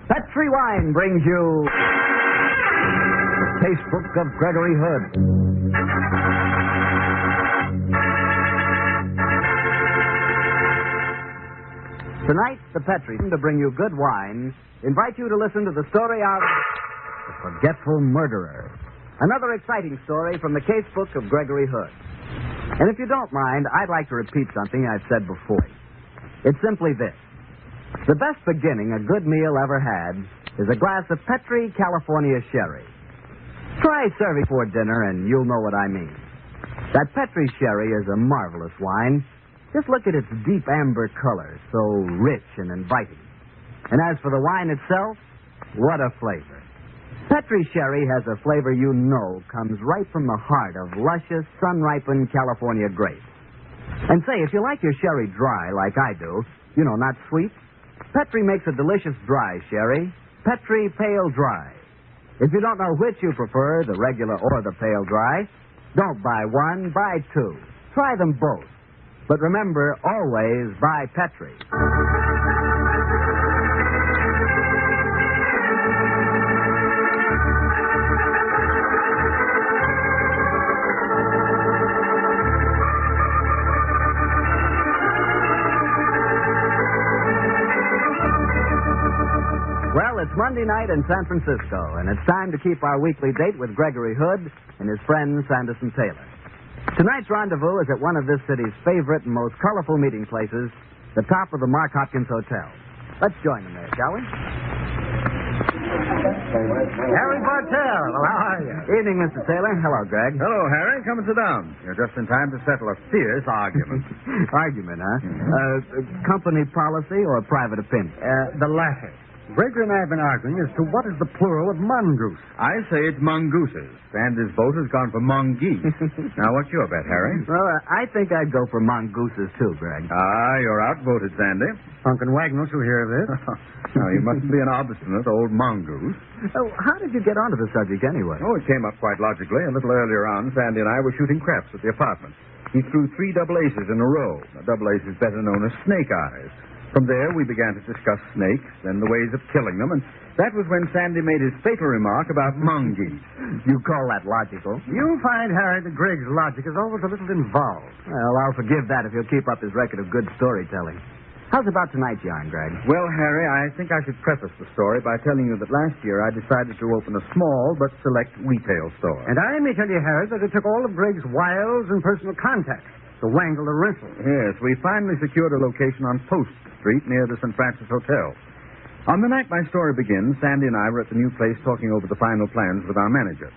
Petri Wine brings you the Casebook of Gregory Hood. Tonight, the Petri, to bring you good wine, invite you to listen to the story of The Forgetful Murderer. Another exciting story from the Casebook of Gregory Hood. And if you don't mind, I'd like to repeat something I've said before. It's simply this. The best beginning a good meal ever had is a glass of Petri California sherry. Try serving for dinner and you'll know what I mean. That Petri sherry is a marvelous wine. Just look at its deep amber color, so rich and inviting. And as for the wine itself, what a flavor. Petri sherry has a flavor you know comes right from the heart of luscious, sun-ripened California grapes. And say, if you like your sherry dry like I do, not sweet, Petri makes a delicious dry sherry, Petri Pale Dry. If you don't know which you prefer, the regular or the pale dry, don't buy one, buy two. Try them both. But remember, always buy Petri. Well, it's Monday night in San Francisco, and it's time to keep our weekly date with Gregory Hood and his friend Sanderson Taylor. Tonight's rendezvous is at one of this city's favorite and most colorful meeting places, the top of the Mark Hopkins Hotel. Let's join them there, shall we? Harry Bartell, well, how are you? Evening, Mr. Taylor. Hello, Greg. Hello, Harry. Come and sit down. You're just in time to settle a fierce argument. Argument, huh? Mm-hmm. Company policy or private opinion? The latter. Gregory and I have been arguing as to what is the plural of mongoose. I say it's mongooses, and his boat has gone for mongeese. Now, what's your bet, Harry? Well, I think I'd go for mongooses, too, Greg. You're outvoted, Sandy. Uncle Wagnalls will hear of this. Now, you must be an obstinate old mongoose. Oh, how did you get onto the subject, anyway? Oh, it came up quite logically. A little earlier on, Sandy and I were shooting craps at the apartment. He threw 3 double aces in a row. A double ace is better known as snake eyes. From there, we began to discuss snakes and the ways of killing them, and that was when Sandy made his fatal remark about mongoose. You call that logical? You'll find, Harry, that Greg's logic is always a little involved. Well, I'll forgive that if he'll keep up his record of good storytelling. How's about tonight's yarn, Greg? Well, Harry, I think I should preface the story by telling you that last year I decided to open a small but select retail store. And I may tell you, Harry, that it took all of Greg's wiles and personal contacts to wangle the rental. Yes, we finally secured a location on Post Street near the St. Francis Hotel. On the night my story begins, Sandy and I were at the new place talking over the final plans with our manager.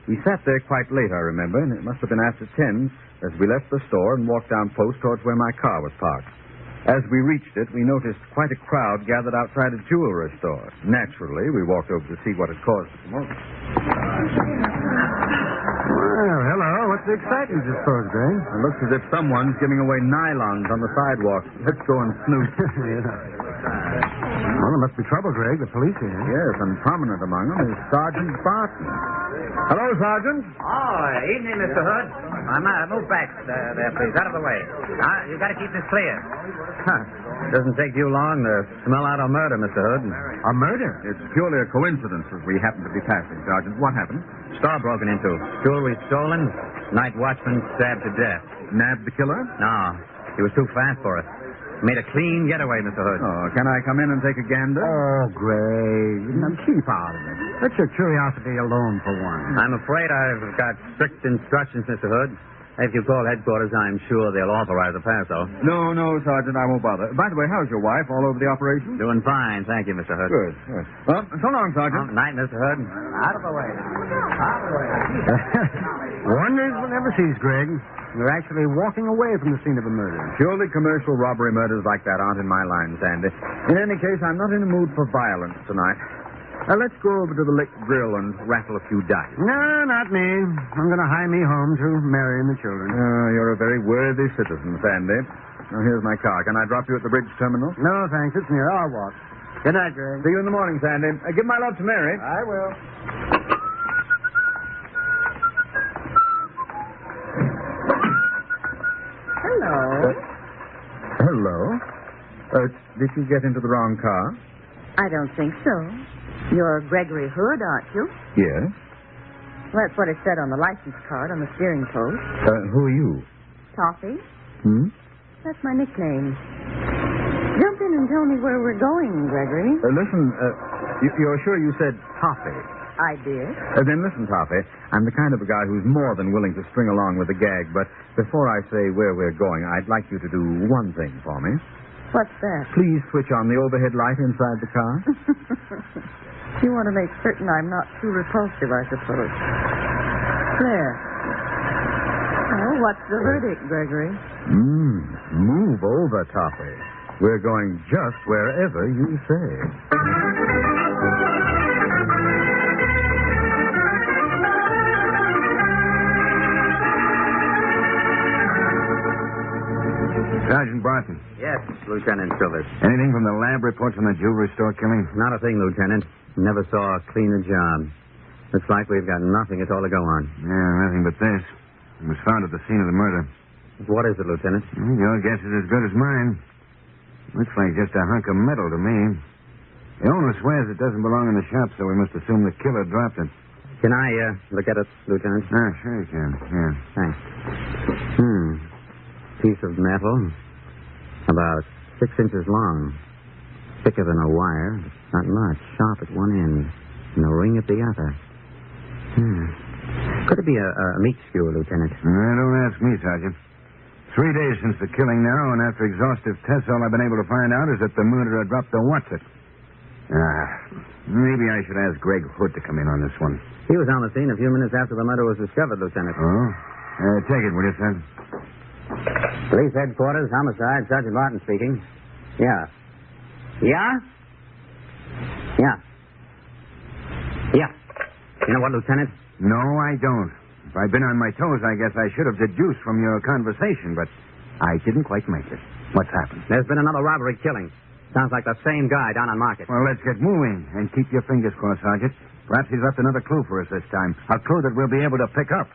We sat there quite late, I remember, and it must have been after 10 as we left the store and walked down Post towards where my car was parked. As we reached it, we noticed quite a crowd gathered outside a jewelry store. Naturally, we walked over to see what had caused the commotion. Well, hello. What's the excitement, I suppose, Greg? It looks as if someone's giving away nylons on the sidewalk. Let's go and snoop. Well, there must be trouble, Greg. The police are here. Yes, and prominent among them is Sergeant Barton. Hello, Sergeant. Oh, evening, Mr. Hood. Move back there, please. Out of the way. You got to keep this clear. Doesn't take you long to smell out a murder, Mr. Hood. A murder? It's purely a coincidence as we happen to be passing, Sergeant. What happened? Store broken into. Jewelry stolen. Night watchman stabbed to death. Nabbed the killer? No, he was too fast for us. Made a clean getaway, Mr. Hood. Oh, can I come in and take a gander? Oh, Greg. Now, keep out of it. Let your curiosity alone for one. I'm afraid I've got strict instructions, Mr. Hood. If you call headquarters, I'm sure they'll authorize a pass, though. No, Sergeant, I won't bother. By the way, how's your wife? All over the operation? Doing fine, thank you, Mr. Hood. Good. Well, so long, Sergeant. Night, Mr. Hood. Out of the way. Out of the way. Wonders will never cease, Greg. You're actually walking away from the scene of a murder. Purely commercial robbery murders like that aren't in my line, Sandy. In any case, I'm not in the mood for violence tonight. Let's go over to the Lick Grill and raffle a few dice. No, not me. I'm going to hie me home to Mary and the children. You're a very worthy citizen, Sandy. Now, here's my car. Can I drop you at the bridge terminal? No, thanks. It's near. I'll walk. Good night, Greg. See you in the morning, Sandy. Give my love to Mary. I will. Hello. Did you get into the wrong car? I don't think so. You're Gregory Hood, aren't you? Yes. Well, that's what it said on the license card on the steering post. Who are you? Toffee? Hmm? That's my nickname. Jump in and tell me where we're going, Gregory. Listen, you're sure you said Toffee? I did. Then listen, Toffee. I'm the kind of a guy who's more than willing to string along with the gag, but before I say where we're going, I'd like you to do one thing for me. What's that? Please switch on the overhead light inside the car. You want to make certain I'm not too repulsive, I suppose. There. Oh, what's the verdict, Gregory? Move over, Toffee. We're going just wherever you say. Sergeant Barton. Yes, Lieutenant Silvers. Anything from the lab reports on the jewelry store killing? Not a thing, Lieutenant. Never saw a cleaner job. Looks like we've got nothing at all to go on. Yeah, nothing but this. It was found at the scene of the murder. What is it, Lieutenant? Well, your guess is as good as mine. Looks like just a hunk of metal to me. The owner swears it doesn't belong in the shop, so we must assume the killer dropped it. Can I look at it, Lieutenant? Sure you can. Yeah. Thanks. Piece of metal, about 6 inches long, thicker than a wire, not much, sharp at one end, and a ring at the other. Could it be a meat skewer, Lieutenant? Don't ask me, Sergeant. 3 days since the killing now, and after exhaustive tests, all I've been able to find out is that the murderer dropped the what's-it. Maybe I should ask Greg Hood to come in on this one. He was on the scene a few minutes after the murder was discovered, Lieutenant. Oh? Take it, will you, son? Police headquarters, homicide, Sergeant Martin speaking. Yeah. Yeah? Yeah. Yeah. You know what, Lieutenant? No, I don't. If I'd been on my toes, I guess I should have deduced from your conversation, but I didn't quite make it. What's happened? There's been another robbery killing. Sounds like the same guy down on Market. Well, let's get moving and keep your fingers crossed, Sergeant. Perhaps he's left another clue for us this time. A clue that we'll be able to pick up.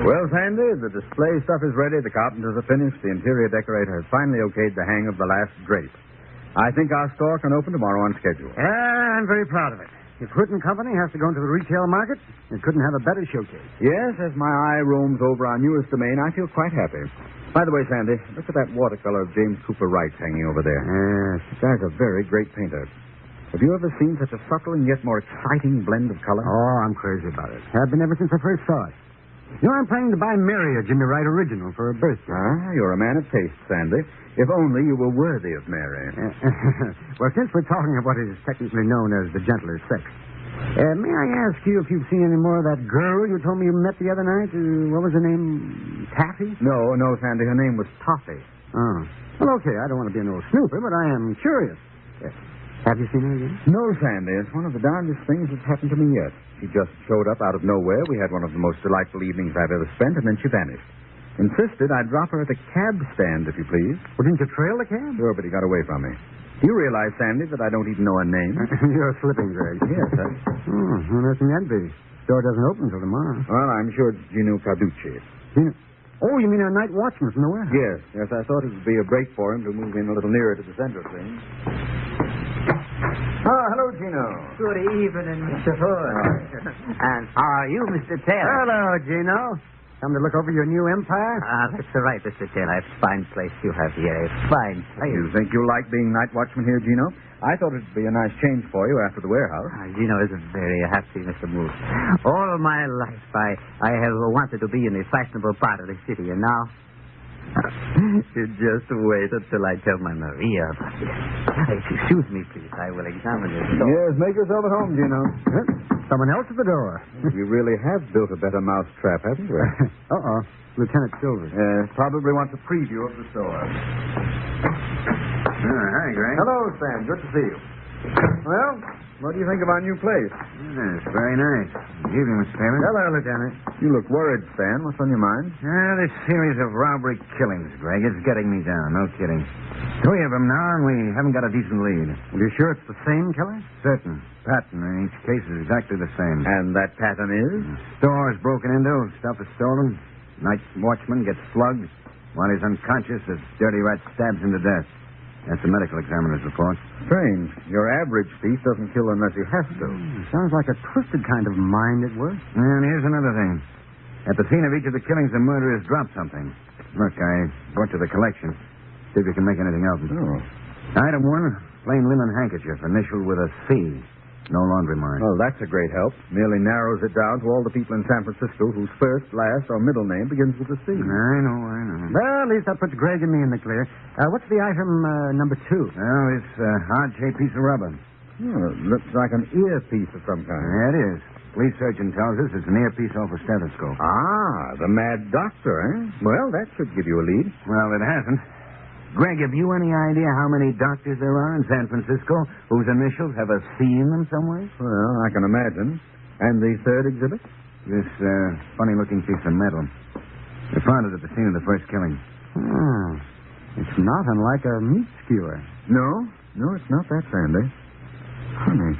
Well, Sandy, the display stuff is ready. The carpenters are finished. The interior decorator has finally okayed the hang of the last drape. I think our store can open tomorrow on schedule. Yeah, I'm very proud of it. If Hood and Company has to go into the retail market, it couldn't have a better showcase. Yes, as my eye roams over our newest domain, I feel quite happy. By the way, Sandy, look at that watercolor of James Cooper Wright hanging over there. Yes. The guy's a very great painter. Have you ever seen such a subtle and yet more exciting blend of color? Oh, I'm crazy about it. Have been ever since I first saw it. You know, I'm planning to buy Mary a Jimmy Wright original for her birthday. You're a man of taste, Sandy. If only you were worthy of Mary. Well, since we're talking of what is technically known as the gentler sex, may I ask you if you've seen any more of that girl you told me you met the other night? What was her name? Taffy? No, Sandy. Her name was Toffee. Oh. Well, okay. I don't want to be an old snooper, but I am curious. Have you seen her again? No, Sandy. It's one of the darndest things that's happened to me yet. She just showed up out of nowhere. We had one of the most delightful evenings I've ever spent, and then she vanished. Insisted I'd drop her at a cab stand, if you please. Well, didn't you trail the cab? Sure, but he got away from me. Do you realize, Sandy, that I don't even know her name? You're slipping, Greg. Yes, sir. Oh, well, that's an envy. Store doesn't open until tomorrow. Well, I'm sure it's Gino Carducci. Oh, you mean our night watchman from the warehouse? Yes, I thought it would be a break for him to move in a little nearer to the center of things. Oh, hello, Gino. Good evening, Mr. Hood. And how are you, Mr. Taylor? Hello, Gino. Come to look over your new empire? That's right, Mr. Taylor. It's a fine place you have here. A fine place. You think you like being night watchman here, Gino? I thought it'd be a nice change for you after the warehouse. Gino is very happy, Mr. Moose. All my life, I have wanted to be in the fashionable part of the city, and now... You just wait until I tell my Maria about this. Excuse me, please. I will examine this door. Yes, make yourself at home, Gino. Someone else at the door. We really have built a better mousetrap, haven't we? Uh-oh. Lieutenant Silver. Probably wants a preview of the store. Hi, Greg. Hello, Sam. Good to see you. Well, what do you think of our new place? Yes, very nice. Good evening, Mr. Taylor. Hello, Lieutenant. You look worried, Stan. What's on your mind? This series of robbery killings, Greg, it's getting me down. No kidding. 3 of them now, and we haven't got a decent lead. Are you sure it's the same killer? Certain. Pattern in each case is exactly the same. And that pattern is? Store is broken into, stuff is stolen. Night watchman gets slugged. While he's unconscious, this dirty rat stabs him to death. That's the medical examiner's report. Strange. Your average thief doesn't kill unless he has to. Sounds like a twisted kind of mind at work. And here's another thing. At the scene of each of the killings, the murderers dropped something. Look, I brought you the collection. See if you can make anything out. Oh. Item 1, plain linen handkerchief, initialed with a C. No laundry mark. Well, that's a great help. Merely narrows it down to all the people in San Francisco whose first, last, or middle name begins with a C. I know. Well, at least that puts Greg and me in the clear. What's the item number 2? Well, this odd-shaped piece of rubber. Oh, it looks like an earpiece of some kind. Yeah, it is. Police surgeon tells us it's an earpiece off a stethoscope. Ah, the mad doctor, eh? Well, that should give you a lead. Well, it hasn't. Greg, have you any idea how many doctors there are in San Francisco whose initials have a C in them somewhere? Well, I can imagine. And the third exhibit? This funny-looking piece of metal. They found it at the scene of the first killing. It's not unlike a meat skewer. No, it's not that, Sandy. Funny.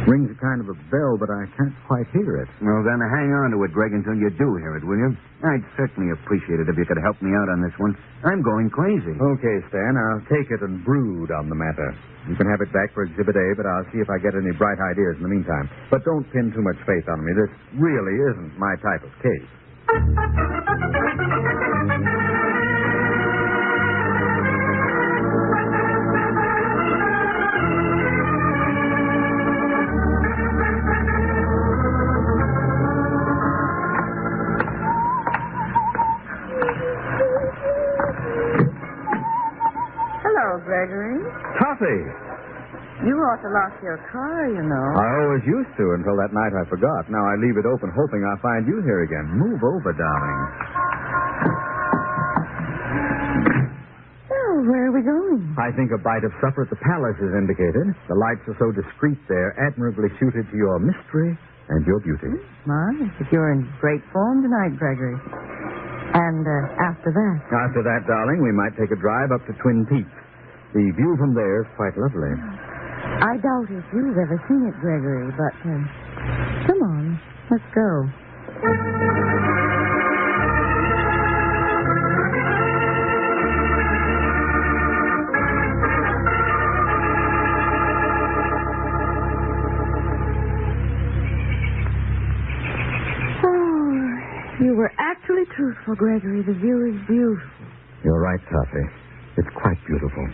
Rings a kind of a bell, but I can't quite hear it. Well, then hang on to it, Greg, until you do hear it, will you? I'd certainly appreciate it if you could help me out on this one. I'm going crazy. Okay, Stan, I'll take it and brood on the matter. You can have it back for Exhibit A, but I'll see if I get any bright ideas in the meantime. But don't pin too much faith on me. This really isn't my type of case. Gregory. Toffee! You ought to lock your car, you know. I always used to until that night I forgot. Now I leave it open, hoping I'll find you here again. Move over, darling. Well, where are we going? I think a bite of supper at the palace is indicated. The lights are so discreet there, admirably suited to your mystery and your beauty. My, but you're in great form tonight, Gregory. And after that? After that, darling, we might take a drive up to Twin Peaks. The view from there is quite lovely. I doubt if you've ever seen it, Gregory, but come on, let's go. Oh, you were actually truthful, Gregory. The view is beautiful. You're right, Toffee. It's quite beautiful.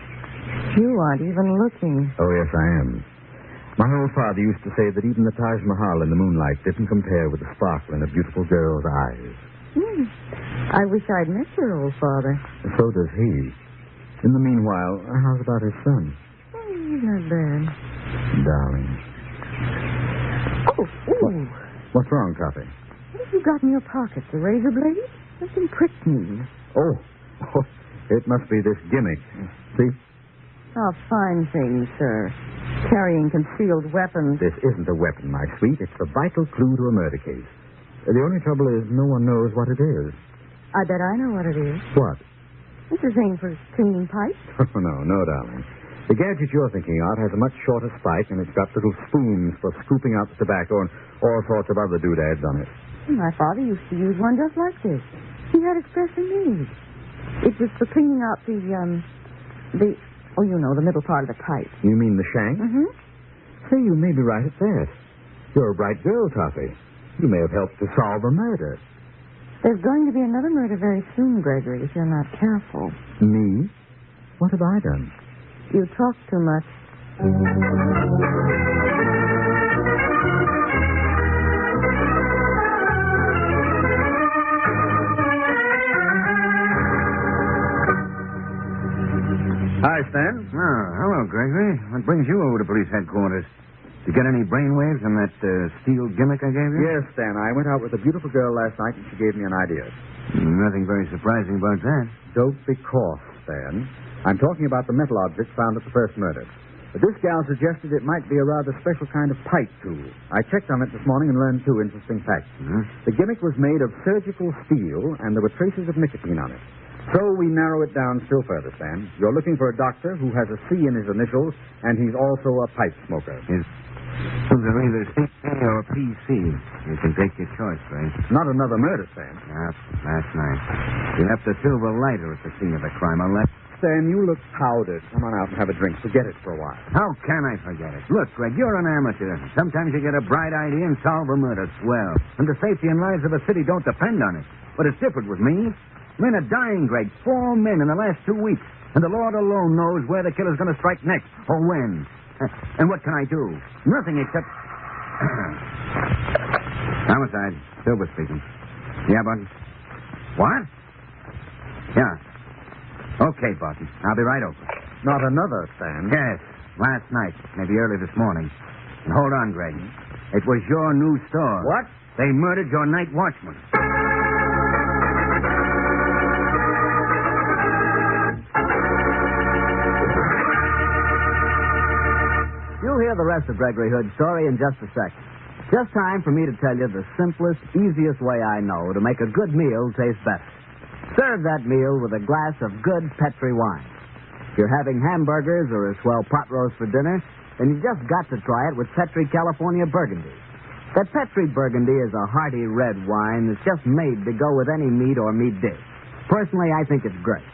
You aren't even looking. Oh, yes, I am. My old father used to say that even the Taj Mahal in the moonlight didn't compare with the sparkle in a beautiful girl's eyes. I wish I'd met your old father. So does he. In the meanwhile, how's about his son? He's not bad. Darling. Oh. What's wrong, Toffee? What have you got in your pocket? The razor blade? Nothing pricked me. Oh, it must be this gimmick. See? A fine thing, sir. Carrying concealed weapons. This isn't a weapon, my sweet. It's the vital clue to a murder case. The only trouble is no one knows what it is. I bet I know what it is. What? It's a thing for cleaning pipes. Oh, no, darling. The gadget you're thinking of has a much shorter spike, and it's got little spoons for scooping out the tobacco and all sorts of other doodads on it. My father used to use one just like this. He had it specially made. It was for cleaning out the middle part of the pipe. You mean the shank? Mm-hmm. Say, you may be right at that. You're a bright girl, Toffee. You may have helped to solve a murder. There's going to be another murder very soon, Gregory, if you're not careful. Me? What have I done? You talk too much. Hi, Stan. Oh, hello, Gregory. What brings you over to police headquarters? Did you get any brainwaves on that steel gimmick I gave you? Yes, Stan. I went out with a beautiful girl last night, and she gave me an idea. Nothing very surprising about that. Don't be coarse, Stan. I'm talking about the metal object found at the first murder. But this gal suggested it might be a rather special kind of pipe tool. I checked on it this morning and learned 2 interesting facts. The gimmick was made of surgical steel, and there were traces of nicotine on it. So we narrow it down still further, Stan. You're looking for a doctor who has a C in his initials, and he's also a pipe smoker. Those are either CP or PC. You can take your choice, Ray. Not another murder, Stan. Yep, last night. You left a silver lighter at the scene of the crime. I left. Stan, you look powdered. Come on out and have a drink. Forget it for a while. How can I forget it? Look, Greg, you're an amateur. Sometimes you get a bright idea and solve a murder. Swell. And the safety and lives of a city don't depend on it. But it's different with me. Men are dying, Greg. 4 men in the last 2 weeks. And the Lord alone knows where the killer's going to strike next or when. And what can I do? Nothing except... Homicide. Silver speaking. Yeah, Barton? What? Yeah. Okay, Barton. I'll be right over. Not another, Stan. Yes. Last night. Maybe early this morning. And hold on, Greg. It was your new store. What? They murdered your night watchman. You'll hear the rest of Gregory Hood's story in just a second. Just time for me to tell you the simplest, easiest way I know to make a good meal taste better. Serve that meal with a glass of good Petri wine. If you're having hamburgers or a swell pot roast for dinner, then you just got to try it with Petri California Burgundy. That Petri Burgundy is a hearty red wine that's just made to go with any meat or meat dish. Personally, I think it's great.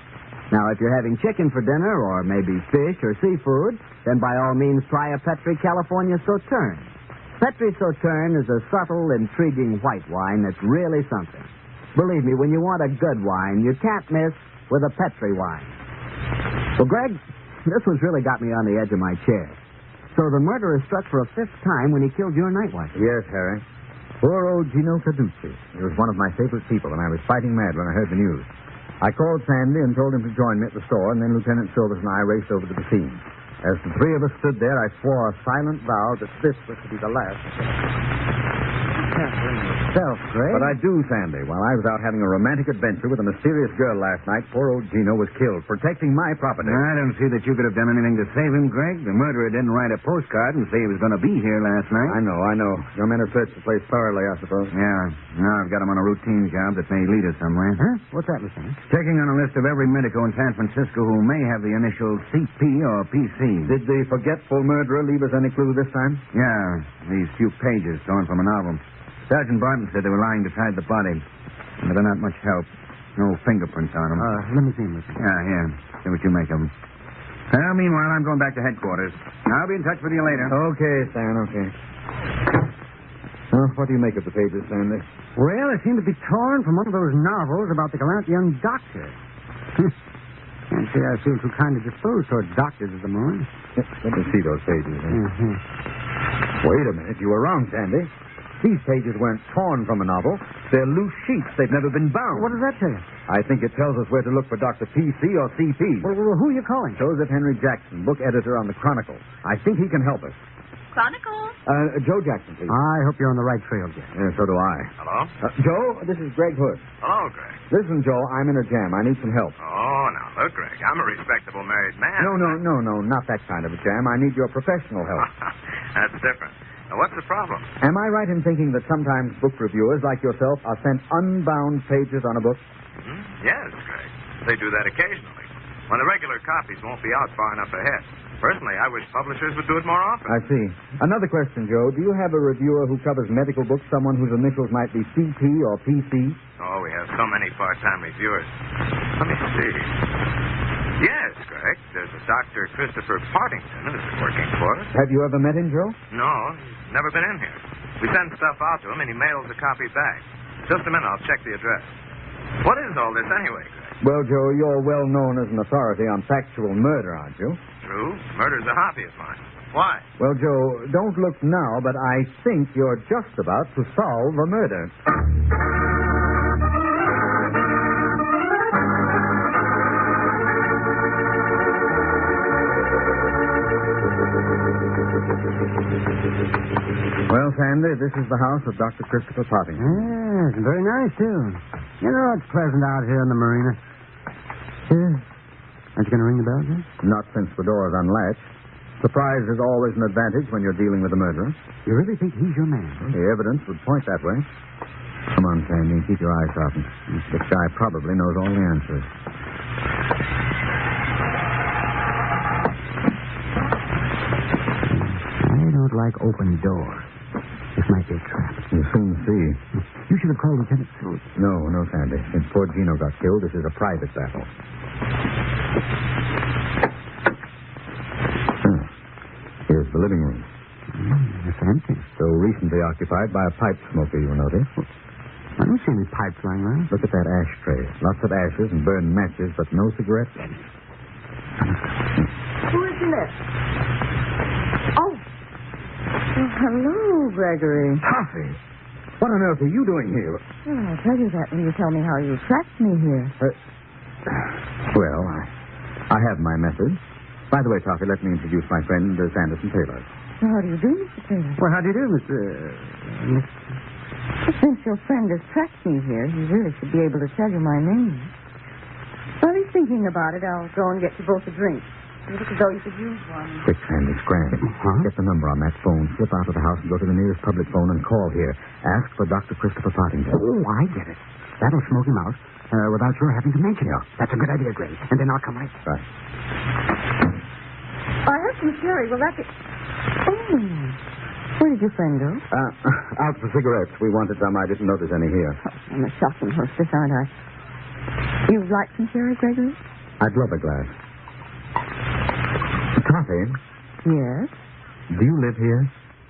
Now, if you're having chicken for dinner or maybe fish or seafood, then by all means try a Petri California Sauterne. Petri Sauterne is a subtle, intriguing white wine that's really something. Believe me, when you want a good wine, you can't miss with a Petri wine. Well, Greg, this one's really got me on the edge of my chair. So the murderer struck for a 5th time when he killed your night watchman. Yes, Harry. Poor old Gino Caducci. He was one of my favorite people, and I was fighting mad when I heard the news. I called Sandy and told him to join me at the store, and then Lieutenant Silvers and I raced over to the scene. As the 3 of us stood there, I swore a silent vow that this was to be the last. Greg. But I do, Sandy. While I was out having a romantic adventure with a mysterious girl last night, poor old Gino was killed, protecting my property. I don't see that you could have done anything to save him, Greg. The murderer didn't write a postcard and say he was going to be here last night. I know. Your men have searched the place thoroughly, I suppose. Yeah. Now I've got him on a routine job that may lead us somewhere. Huh? What's that, Lieutenant? Checking on a list of every medico in San Francisco who may have the initials CP or PC. Did the forgetful murderer leave us any clue this time? Yeah. These few pages torn from a novel. Sergeant Barton said they were lying beside the body. But they're not much help. No fingerprints on them. Let me see them, Lieutenant. Yeah, here. See what you make of them. Well, meanwhile, I'm going back to headquarters. I'll be in touch with you later. Okay, Stan, okay. Well, what do you make of the pages, Sandy? Well, they seem to be torn from one of those novels about the gallant young doctor. Can't say I feel too kindly disposed towards doctors at the moment. Let me see those pages. Mm-hmm. Wait a minute. You were wrong, Sandy. These pages weren't torn from a novel. They're loose sheets. They've never been bound. What does that tell you? I think it tells us where to look for Dr. PC or CP. Well, who are you calling? Joseph Henry Jackson, book editor on the Chronicle. I think he can help us. Chronicle? Joe Jackson, please. I hope you're on the right trail, Jack. Yeah, so do I. Hello? Joe, this is Greg Hood. Hello, Greg. Listen, Joe, I'm in a jam. I need some help. Oh, now, look, Greg, I'm a respectable married man. No, not that kind of a jam. I need your professional help. That's different. Now, what's the problem? Am I right in thinking that sometimes book reviewers like yourself are sent unbound pages on a book? Yes, Greg. They do that occasionally, when the regular copies won't be out far enough ahead. Personally, I wish publishers would do it more often. I see. Another question, Joe. Do you have a reviewer who covers medical books, someone whose initials might be CP or PC? Oh, we have so many part-time reviewers. Let me see. Yes, Greg. There's a Dr. Christopher Partington who's working for us. Have you ever met him, Joe? No, he's never been in here. We send stuff out to him, and he mails a copy back. Just a minute, I'll check the address. What is all this anyway, Greg? Well, Joe, you're well known as an authority on factual murder, aren't you? True. Murder's a hobby of mine. Why? Well, Joe, don't look now, but I think you're just about to solve a murder. Well, Sandy, this is the house of Dr. Christopher Partington. Yes, very nice, too. You know, it's pleasant out here in the marina. Aren't you going to ring the bell, Jim? Not since the door is unlatched. Surprise is always an advantage when you're dealing with a murderer. You really think he's your man? The evidence would point that way. Come on, Sandy, keep your eyes sharpened. This guy probably knows all the answers. I don't like open doors. This might be a trap. You'll soon see. You should have called Lieutenant Silver. No, Sandy. Since poor Gino got killed, this is a private battle. Here's the living room. It's empty. So recently occupied by a pipe smoker, you'll notice. I don't see any pipes lying around. Look at that ashtray. Lots of ashes and burned matches, but no cigarettes. Who is this? Oh, hello, Gregory. Toffee! What on earth are you doing here? Well, I'll tell you that when you tell me how you tracked me here. Well, I have my methods. By the way, Toffee, let me introduce my friend, Sanderson Taylor. Well, how do you do, Mr. Taylor? Well, how do you do, Mr. Since your friend has tracked me here, he really should be able to tell you my name. While he's thinking about it, I'll go and get you both a drink. You look as though you could use one. Quick, Sandy, scram. Huh? Get the number on that phone, slip out of the house and go to the nearest public phone and call here. Ask for Dr. Christopher Partington. Oh, I get it. That'll smoke him out without your having to mention it. That's a good idea, Gray. And then I'll come right. Right. I have some sherry. Will that be... Oh. Where did your friend go? Out for cigarettes. We wanted some. I didn't notice any here. Oh, I'm a shocking hostess, aren't I? You'd like some sherry, Gregory? I'd love a glass. Toffee, Yes. do you live here?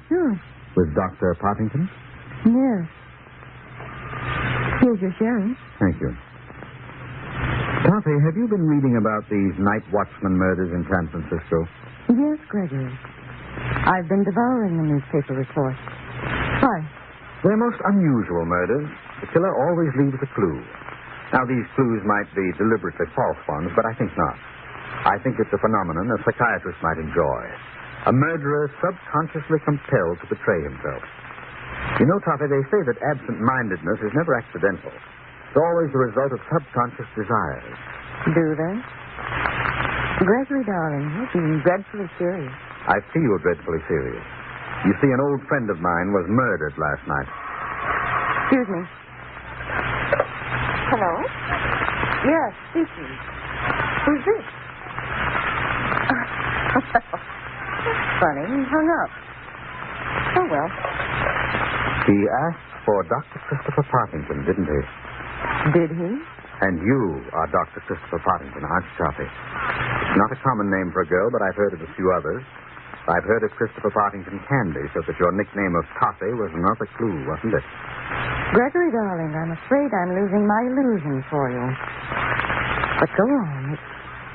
Sure. With Dr. Partington? Yes. Here's your sherry. Thank you. Toffee, have you been reading about these night watchman murders in San Francisco? Yes, Gregory. I've been devouring the newspaper reports. Why? They're most unusual murders. The killer always leaves a clue. Now, these clues might be deliberately false ones, but I think not. I think it's a phenomenon a psychiatrist might enjoy. A murderer subconsciously compelled to betray himself. You know, Toffee, they say that absent-mindedness is never accidental. It's always the result of subconscious desires. Do they? Gregory, darling, you're being dreadfully serious. I feel dreadfully serious. You see, an old friend of mine was murdered last night. Excuse me. Hello? Yes, speaking. Who's this? Funny, he hung up. Oh, well. He asked for Dr. Christopher Partington, didn't he? Did he? And you are Dr. Christopher Partington, aren't you, Toffee? It's not a common name for a girl, but I've heard of a few others. I've heard of Christopher Partington Candy, so that your nickname of Toffee was another clue, wasn't it? Gregory, darling, I'm afraid I'm losing my illusion for you. But go on. It's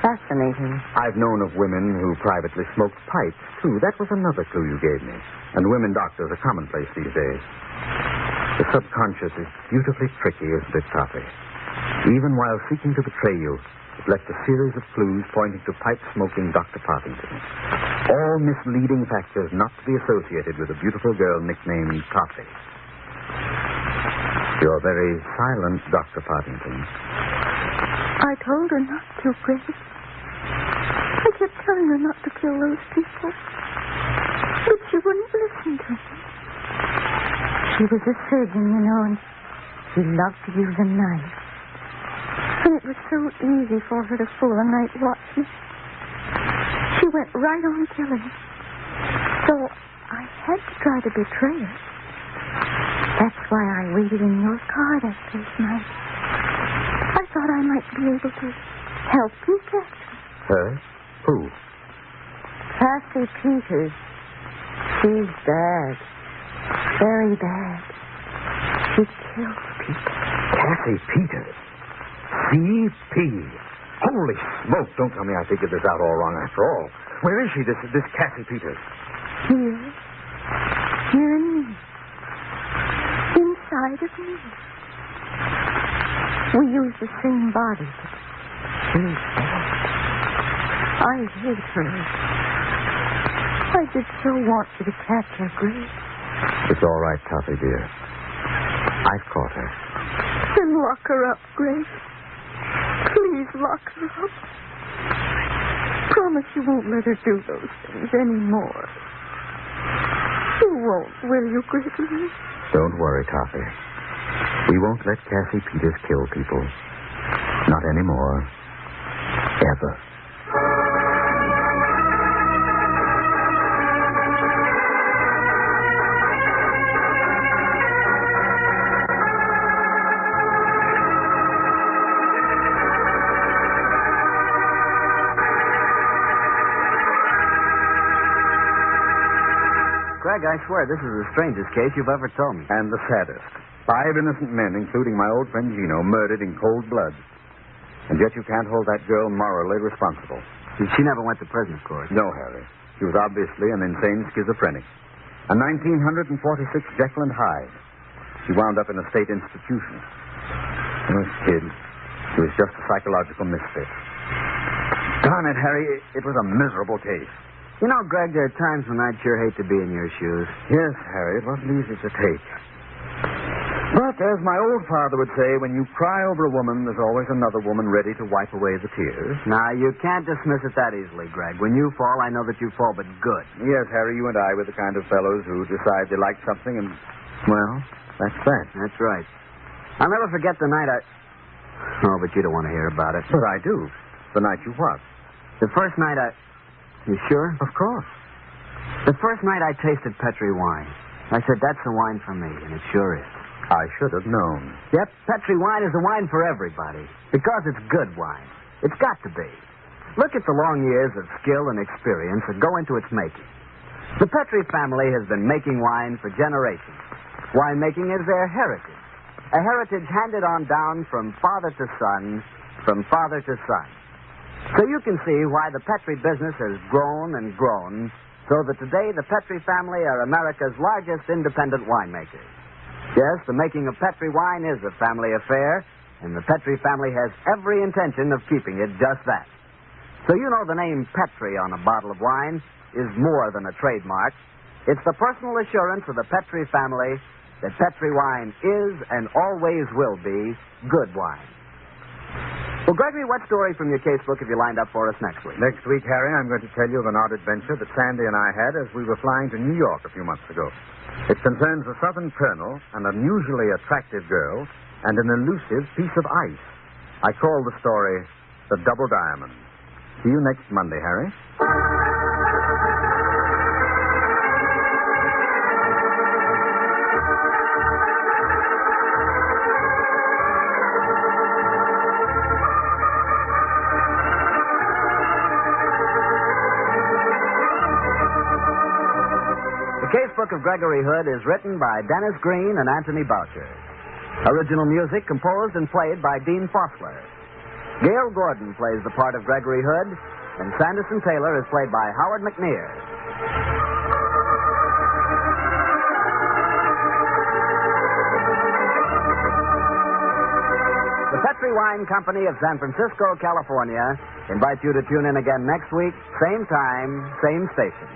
fascinating. I've known of women who privately smoked pipes, too. That was another clue you gave me. And women doctors are commonplace these days. The subconscious is beautifully tricky, isn't it, Toffee? Even while seeking to betray you, it left a series of clues pointing to pipe-smoking Dr. Partington. All misleading factors not to be associated with a beautiful girl nicknamed Toffee. You're very silent, Dr. Partington. I told her not to, Greg. I kept telling her not to kill those people. But she wouldn't listen to me. She was a surgeon, you know, and she loved to use a knife. And it was so easy for her to fool a night watchman. She went right on killing. So I had to try to betray her. That's why I waited in your car that first night. I thought I might be able to help you catch her. Her? Who? Cassie Peters. She's bad. Very bad. She kills people. Cassie Peters. C.P. Holy smoke, don't tell me I figured this out all wrong after all. Where is she, this Cassie Peters? Here. Here in me. Inside of me. We use the same body, but she's bad. I hate her. I did so want you to catch her, Grace. It's all right, Toffee, dear. I've caught her. Then lock her up, Grace. Please lock her up. Promise you won't let her do those things anymore. You won't, will you, Gregory? Don't worry, Toffee. We won't let Cassie Peters kill people. Not anymore. Ever. Greg, I swear this is the strangest case you've ever told me. And the saddest. 5 innocent men, including my old friend Gino, murdered in cold blood. And yet you can't hold that girl morally responsible. She never went to prison, of course. No, Harry. She was obviously an insane schizophrenic. A 1946 Jekyll and Hyde. She wound up in a state institution. This kid, she was just a psychological misfit. Darn it, Harry, it was a miserable case. You know, Greg, there are times when I'd sure hate to be in your shoes. Yes, Harry, it wasn't easy to take. But as my old father would say, when you cry over a woman, there's always another woman ready to wipe away the tears. Now, you can't dismiss it that easily, Greg. When you fall, I know that you fall, but good. Yes, Harry, you and I were the kind of fellows who decide they like something and, well, that's that. That's right. I'll never forget the night I... Oh, but you don't want to hear about it. But I do. The night you what? The first night I... You sure? Of course. The first night I tasted Petri wine. I said, that's the wine for me, and it sure is. I should have known. Yep, Petri wine is the wine for everybody. Because it's good wine. It's got to be. Look at the long years of skill and experience that go into its making. The Petri family has been making wine for generations. Winemaking is their heritage. A heritage handed on down from father to son, from father to son. So you can see why the Petri business has grown and grown, so that today the Petri family are America's largest independent winemakers. Yes, the making of Petri wine is a family affair, and the Petri family has every intention of keeping it just that. So you know the name Petri on a bottle of wine is more than a trademark. It's the personal assurance of the Petri family that Petri wine is and always will be good wine. Well, Gregory, what story from your casebook have you lined up for us next week? Next week, Harry, I'm going to tell you of an odd adventure that Sandy and I had as we were flying to New York a few months ago. It concerns a Southern colonel, an unusually attractive girl, and an elusive piece of ice. I call the story The Double Diamond. See you next Monday, Harry. The Casebook of Gregory Hood is written by Dennis Green and Anthony Boucher. Original music composed and played by Dean Fossler. Gale Gordon plays the part of Gregory Hood, and Sanderson Taylor is played by Howard McNear. The Petri Wine Company of San Francisco, California, invites you to tune in again next week, same time, same station.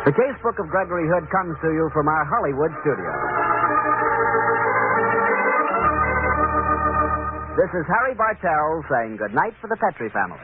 The Casebook of Gregory Hood comes to you from our Hollywood studio. This is Harry Bartell saying good night for the Petri family.